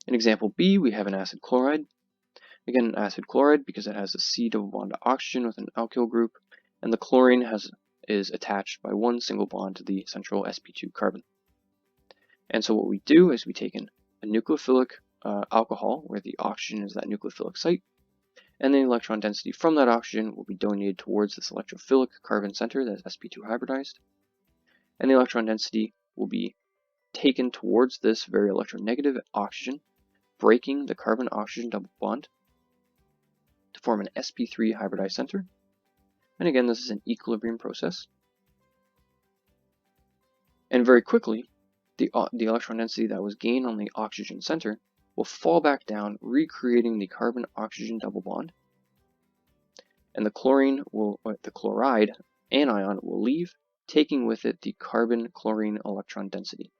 In example B, we have an acid chloride. Again, an acid chloride because it has a C double bond to oxygen with an alkyl group, and the chlorine is attached by one single bond to the central sp2 carbon. And so what we do is we take a nucleophilic alcohol where the oxygen is that nucleophilic site, and the electron density from that oxygen will be donated towards this electrophilic carbon center that is sp2 hybridized, and the electron density will be taken towards this very electronegative oxygen, breaking the carbon-oxygen double bond to form an sp3 hybridized center. And again, this is an equilibrium process. And very quickly, the electron density that was gained on the oxygen center will fall back down, recreating the carbon-oxygen double bond. And the chloride anion will leave, taking with it the carbon-chlorine electron density.